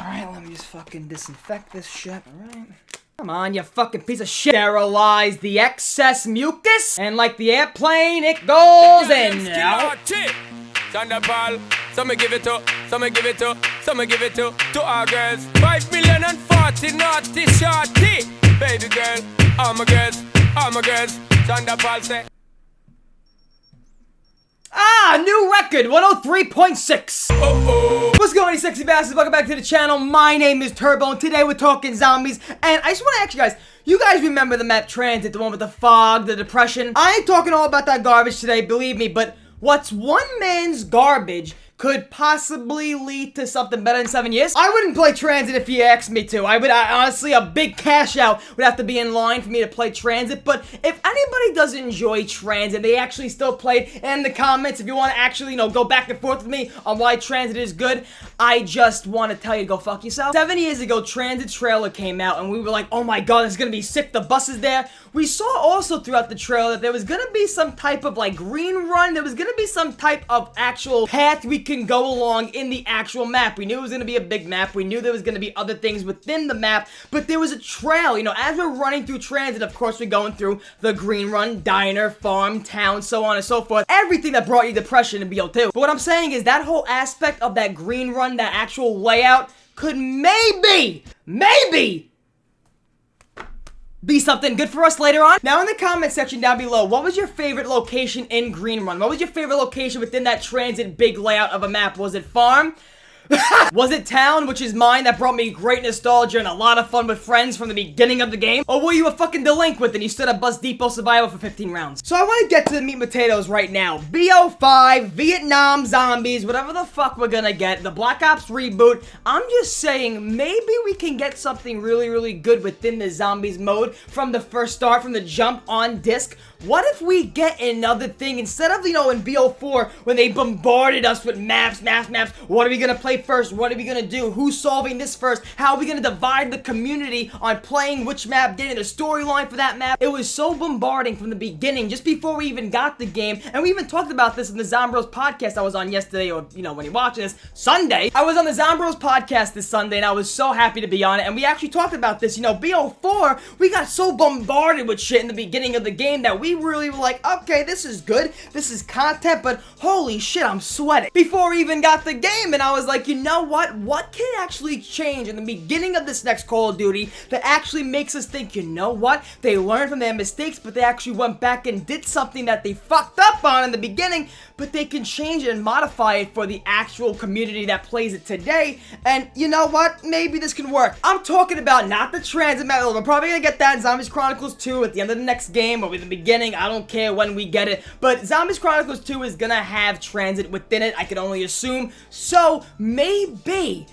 Alright, let me just fucking disinfect this shit, alright? Come on, you fucking piece of shit. Sterilize the excess mucus, and like the airplane, it goes in out. Thunderball, some give it to, some give it to, some give it to our girls. 5,040,000 naughty shorty. Baby girl, all my girls, Thunderball say. New record, 103.6. What's going on, you sexy bastards? Welcome back to the channel. My name is Turbo, and today we're talking zombies. And I just want to ask you guys remember the map Tranzit, the one with the fog, the depression? I ain't talking all about that garbage today, believe me, but what's one man's garbage could possibly lead to something better in 7 years? I wouldn't play Tranzit if you asked me to. Honestly, a big cash out would have to be in line for me to play Tranzit. But if anybody does enjoy Tranzit, they actually still play it, and in the comments, if you want to actually, go back and forth with me on why Tranzit is good, I just want to tell you, go fuck yourself. 7 years ago, Tranzit trailer came out, and we were like, oh my god, it's gonna be sick, the bus is there. We saw also throughout the trailer that there was gonna be some type of, green run. There was gonna be some type of actual path we can go along in the actual map. We knew it was gonna be a big map. We knew there was gonna be other things within the map, but there was a trail. As we're running through Tranzit, of course, we're going through the green run, diner, farm, town, so on and so forth. Everything that brought you depression in BO2. But what I'm saying is that whole aspect of that green run, that actual layout, could maybe be something good for us later on. Now in the comment section down below, what was your favorite location in Green Run? What was your favorite location within that Tranzit big layout of a map? Was it farm? Was it town, which is mine, that brought me great nostalgia and a lot of fun with friends from the beginning of the game? Or were you a fucking delinquent and you stood at Bus Depot Survival for 15 rounds? So I want to get to the meat and potatoes right now. BO5, Vietnam zombies, whatever the fuck we're gonna get, the Black Ops reboot. I'm just saying, maybe we can get something really, really good within the zombies mode from the first start, from the jump on disc. What if we get another thing, instead of, in BO4, when they bombarded us with maps, what are we gonna play first? What are we gonna do? Who's solving this first? How are we gonna divide the community on playing which map, getting the storyline for that map? It was so bombarding from the beginning, just before we even got the game, and we even talked about this in the Zombros podcast I was on yesterday, or, when you're watching this, Sunday. I was on the Zombros podcast this Sunday, and I was so happy to be on it, and we actually talked about this. BO4, we got so bombarded with shit in the beginning of the game that we really were like, okay, this is good, this is content, but holy shit, I'm sweating. Before we even got the game, and I was like, you know what can actually change in the beginning of this next Call of Duty that actually makes us think, you know what, they learned from their mistakes, but they actually went back and did something that they fucked up on in the beginning, but they can change it and modify it for the actual community that plays it today, and you know what, maybe this can work. I'm talking about not the Tranzit map. We're probably gonna get that in Zombies Chronicles 2 at the end of the next game, or in the beginning, I don't care when we get it, but Zombies Chronicles 2 is gonna have Tranzit within it, I can only assume, so maybe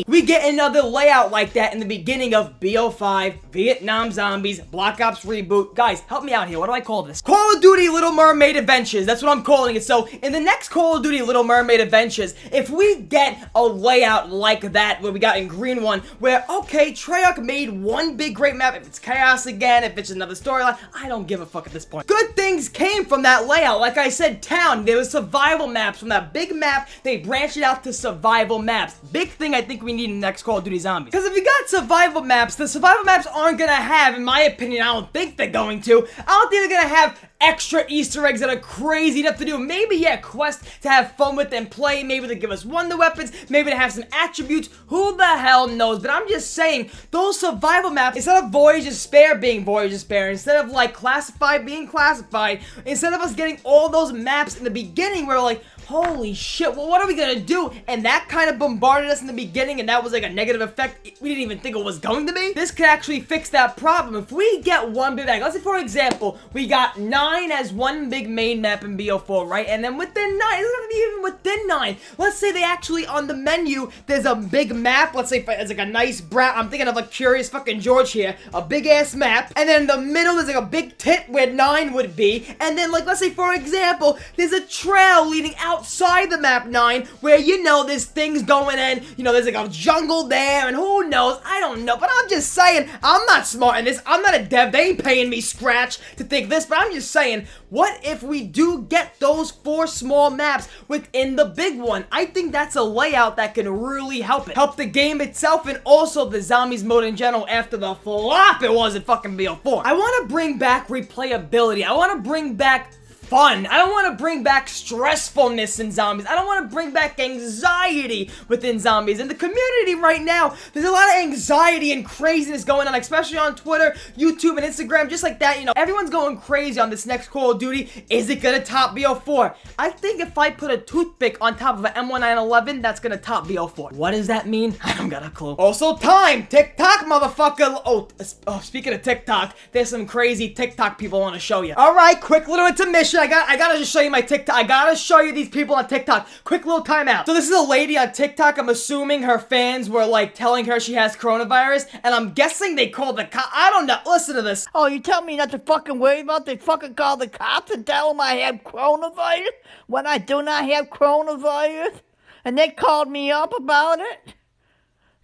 we get another layout like that in the beginning of BO5, Vietnam Zombies, Black Ops Reboot. Guys, help me out here. What do I call this? Call of Duty Little Mermaid Adventures. That's what I'm calling it. So, in the next Call of Duty Little Mermaid Adventures, if we get a layout like that, where we got in Green One, where, okay, Treyarch made one big great map, if it's Chaos again, if it's another storyline, I don't give a fuck at this point. Good things came from that layout. Like I said, town, there was survival maps. From that big map, they branched it out to survival maps. Big thing I think we need in the next Call of Duty Zombies. Because if you got survival maps, the survival maps aren't gonna have, in my opinion, I don't think they're going to, I don't think they're gonna have extra Easter eggs that are crazy enough to do. Maybe, yeah, quests to have fun with and play. Maybe to give us wonder weapons. Maybe to have some attributes. Who the hell knows? But I'm just saying, those survival maps, instead of Voyage of Despair being Voyage of Despair, instead of, Classified being Classified, instead of us getting all those maps in the beginning where we're like, holy shit, well, what are we gonna do? And that kind of bombarded us in the beginning, and that was like a negative effect we didn't even think it was going to be. This could actually fix that problem. If we get one big map, let's say, for example, we got 9 as one big main map in BO4, right? And then within 9, it doesn't have to be even within 9. Let's say they actually, on the menu, there's a big map. Let's say it's like a nice brown, I'm thinking of like Curious fucking George here, a big ass map. And then in the middle, there's like a big tit where 9 would be. And then, let's say, for example, there's a trail leading out outside the map 9 where, you know, there's things going in, you know, there's like a jungle there and who knows, I don't know, but I'm just saying, I'm not smart in this, I'm not a dev, they ain't paying me scratch to think this, but I'm just saying, what if we do get those 4 small maps within the big one? I think that's a layout that can really help it. Help the game itself and also the zombies mode in general after the flop it was in fucking BO4. I want to bring back replayability. I want to bring back fun. I don't want to bring back stressfulness in zombies. I don't want to bring back anxiety within zombies. In the community right now, there's a lot of anxiety and craziness going on, especially on Twitter, YouTube, and Instagram, just like that. You know, everyone's going crazy on this next Call of Duty. Is it gonna top BO4? I think if I put a toothpick on top of an M1911, that's gonna top BO4. What does that mean? I don't got a clue. Also, time! TikTok, motherfucker! Oh, speaking of TikTok, there's some crazy TikTok people I want to show you. Alright, quick little intermission. I gotta just show you my TikTok. I gotta show you these people on TikTok. Quick little timeout. So this is a lady on TikTok. I'm assuming her fans were like telling her she has coronavirus, and I'm guessing they called the cops. I don't know. Listen to this. Oh, you tell me not to fucking worry about? They fucking call the cops and tell them I have coronavirus when I do not have coronavirus? And they called me up about it?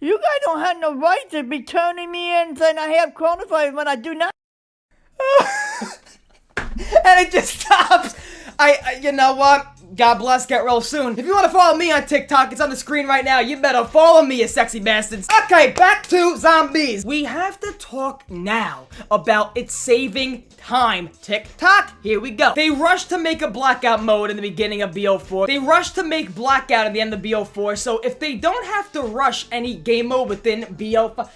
You guys don't have no right to be turning me in saying I have coronavirus when I do not. And it just stops. You know what? God bless, get real soon. If you want to follow me on TikTok, it's on the screen right now. You better follow me, you sexy bastards. Okay, back to zombies. We have to talk now about it saving time. TikTok, here we go. They rushed to make a blackout mode in the beginning of BO4. They rushed to make blackout at the end of BO4. So if they don't have to rush any game mode within BO5,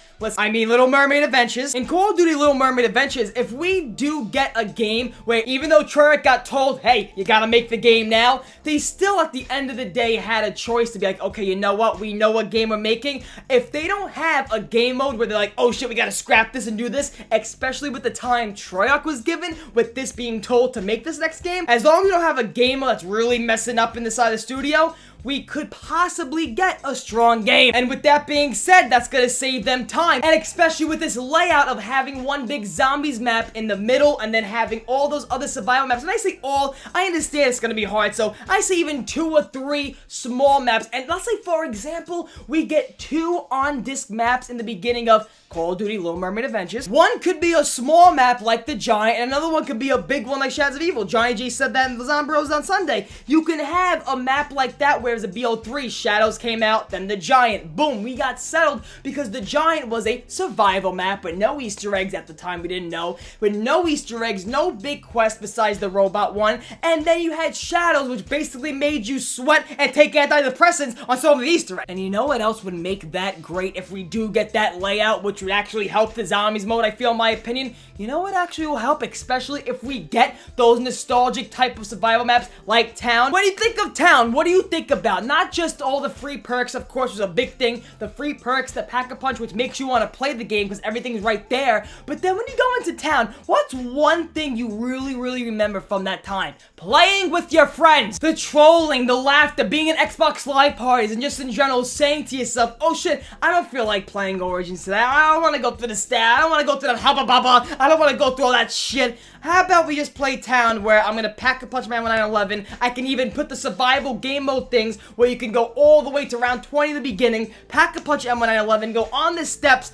Little Mermaid Adventures. In Call of Duty Little Mermaid Adventures, if we do get a game where even though Treyarch got told, hey, you gotta make the game now, they still at the end of the day had a choice to be like, okay, you know what? We know what game we're making. If they don't have a game mode where they're like, oh shit, we gotta scrap this and do this, especially with the time Treyarch was given, with this being told to make this next game, as long as you don't have a game mode that's really messing up in the side of the studio, we could possibly get a strong game. And with that being said, that's gonna save them time. And especially with this layout of having one big zombies map in the middle and then having all those other survival maps. And I say all, I understand it's gonna be hard, so I say even 2 or 3 small maps. And let's say, for example, we get 2 on-disc maps in the beginning of Call of Duty Little Mermaid Adventures. One could be a small map like the Giant, and another one could be a big one like Shadows of Evil. Johnny G said that in the Zombros on Sunday. You can have a map like that where it was a BO3, Shadows came out, then the Giant. Boom, we got settled because the Giant was a survival map with no Easter eggs at the time, we didn't know. With no Easter eggs, no big quest besides the robot one, and then you had Shadows, which basically made you sweat and take antidepressants on some of the Easter eggs. And you know what else would make that great if we do get that layout, which would actually help the zombies mode, I feel, in my opinion? You know what actually will help, especially if we get those nostalgic type of survival maps like Town? When you think of Town, what do you think about? Not just all the free perks, of course, was a big thing. The free perks, the Pack-a-Punch, which makes you want to play the game because everything's right there. But then when you go into Town, what's one thing you really, really remember from that time? Playing with your friends, the trolling, the laughter, being in Xbox Live parties, and just in general saying to yourself, oh shit, I don't feel like playing Origins today. I don't want to go through the stat. I don't want to go through the hubba bubba. I don't want to go through all that shit. How about we just play Town where I'm going to Pack-a-Punch Man 1911. I can even put the survival game mode things where you can go all the way to round 20 in the beginning, Pack-a-Punch M1911, go on the steps.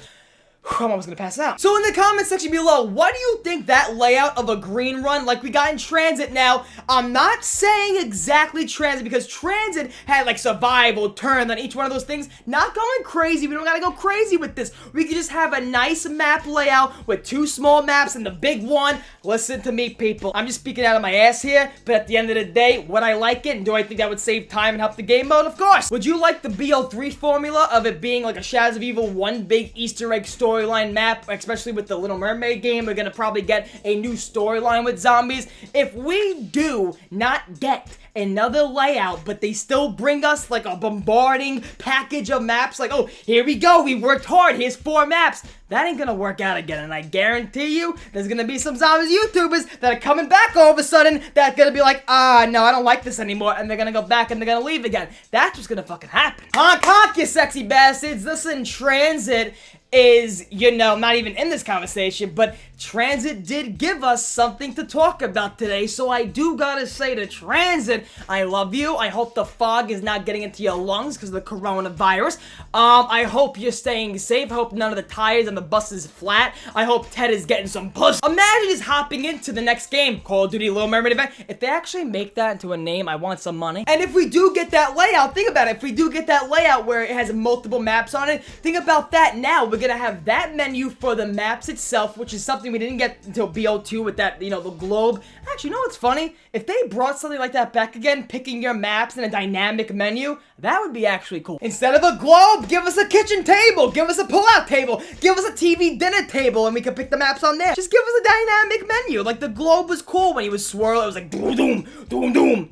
I'm almost gonna pass out. So in the comment section below, what do you think that layout of a green run like we got in Transit now? I'm not saying exactly Transit because Transit had like survival, turn on each one of those things. Not going crazy. We don't gotta go crazy with this. We could just have a nice map layout with 2 small maps and the big one. Listen to me, people. I'm just speaking out of my ass here, but at the end of the day, would I like it? And do I think that would save time and help the game mode? Of course. Would you like the BO3 formula of it being like a Shadows of Evil, one big Easter egg storyline map, especially with the Little Mermaid game? We're gonna probably get a new storyline with zombies. If we do not get another layout, but they still bring us like a bombarding package of maps, like, oh, here we go, we worked hard, here's 4 maps, that ain't gonna work out again. And I guarantee you, there's gonna be some zombies YouTubers that are coming back all of a sudden that are gonna be like, no, I don't like this anymore, and they're gonna go back and they're gonna leave again. That's what's gonna fucking happen. Honk, honk, you sexy bastards. Listen, Transit is, you know, not even in this conversation, but Tranzit did give us something to talk about today, so I do gotta say to Tranzit, I love you. I hope the fog is not getting into your lungs because of the coronavirus. I hope you're staying safe. I hope none of the tires on the bus is flat. I hope Ted is getting some push. Imagine just hopping into the next game, Call of Duty Little Mermaid event. If they actually make that into a name, I want some money. And if we do get that layout, think about it. If we do get that layout where it has multiple maps on it, think about that now. We're gonna have that menu for the maps itself, which is something we didn't get until BO2 with that, you know, the globe. Actually, you know what's funny? If they brought something like that back again, picking your maps in a dynamic menu, that would be actually cool. Instead of a globe, give us a kitchen table, give us a pull-out table, give us a TV dinner table, and we can pick the maps on there. Just give us a dynamic menu. Like, the globe was cool when he was swirl. It was like, doom, doom, doom, doom.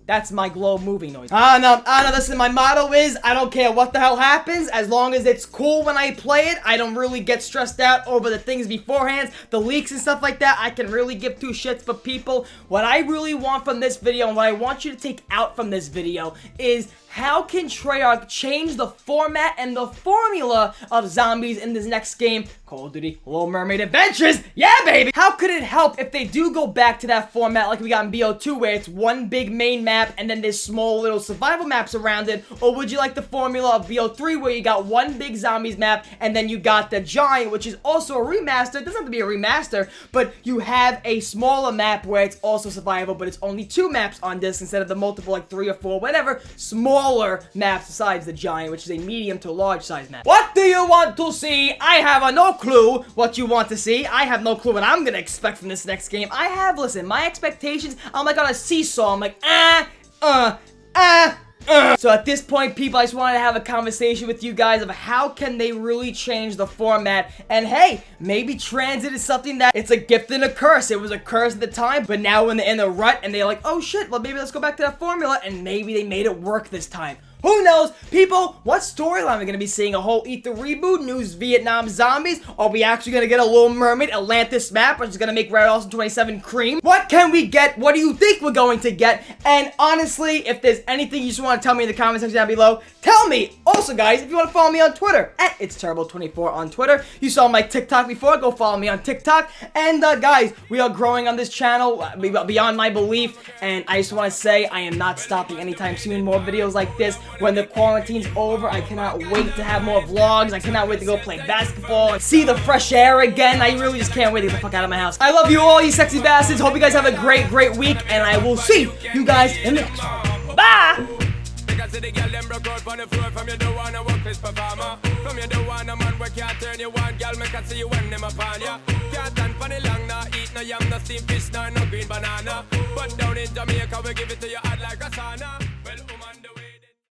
That's my globe moving noise. No, listen, my motto is, I don't care what the hell happens, as long as it's cool when I play it. I don't really get stressed out over the things beforehand, the leaks and stuff like that. I can really give two shits, but people, what I really want from this video, and what I want you to take out from this video, is how can Treyarch change the format and the formula of zombies in this next game, Call of Duty Little Mermaid Adventures? Yeah, baby! How could it help if they do go back to that format like we got in BO2, where it's one big main map and then there's small little survival maps around it? Or would you like the formula of BO3, where you got one big zombies map and then you got the giant, which is also a remaster? It doesn't have to be a remaster, but you have a smaller map where it's also survival, but it's only 2 maps on this instead of the multiple, like 3 or 4, whatever, smaller maps besides the giant, which is a medium to large size map. What do you want to see? I have no clue what you want to see. I have no clue what I'm gonna expect from this next game. Listen, my expectations, I'm like on a seesaw. I'm like, So at this point, people, I just wanted to have a conversation with you guys of how can they really change the format. And hey, maybe Tranzit is something that it's a gift and a curse. It was a curse at the time, but now when they're in the rut and they're like, oh shit, well maybe let's go back to that formula, and maybe they made it work this time. Who knows? People, what storyline are we going to be seeing? A whole Eat the Reboot, News Vietnam Zombies? Are we actually going to get a Little Mermaid Atlantis map, which is going to make Red Awesome 27 cream? What can we get? What do you think we're going to get? And honestly, if there's anything you just want to tell me in the comment section down below, tell me. Also, guys, if you want to follow me on Twitter, @It'sTerrible24 on Twitter. You saw my TikTok before, go follow me on TikTok. And guys, we are growing on this channel beyond my belief, and I just want to say I am not stopping anytime soon. More videos like this. When the quarantine's over, I cannot wait to have more vlogs. I cannot wait to go play basketball and see the fresh air again. I really just can't wait to get the fuck out of my house. I love you all, you sexy bastards. Hope you guys have a great, great week, and I will see you guys in the next one. Bye! See the girl them broke out on the floor. From you don't wanna work this performer. From you don't wanna man where can't turn you on. Girl make I see you when them upon ya. Can't stand for the long, nah eat no yam, no steamed fish, no green banana. But down in Jamaica we give it to you hot like a sauna.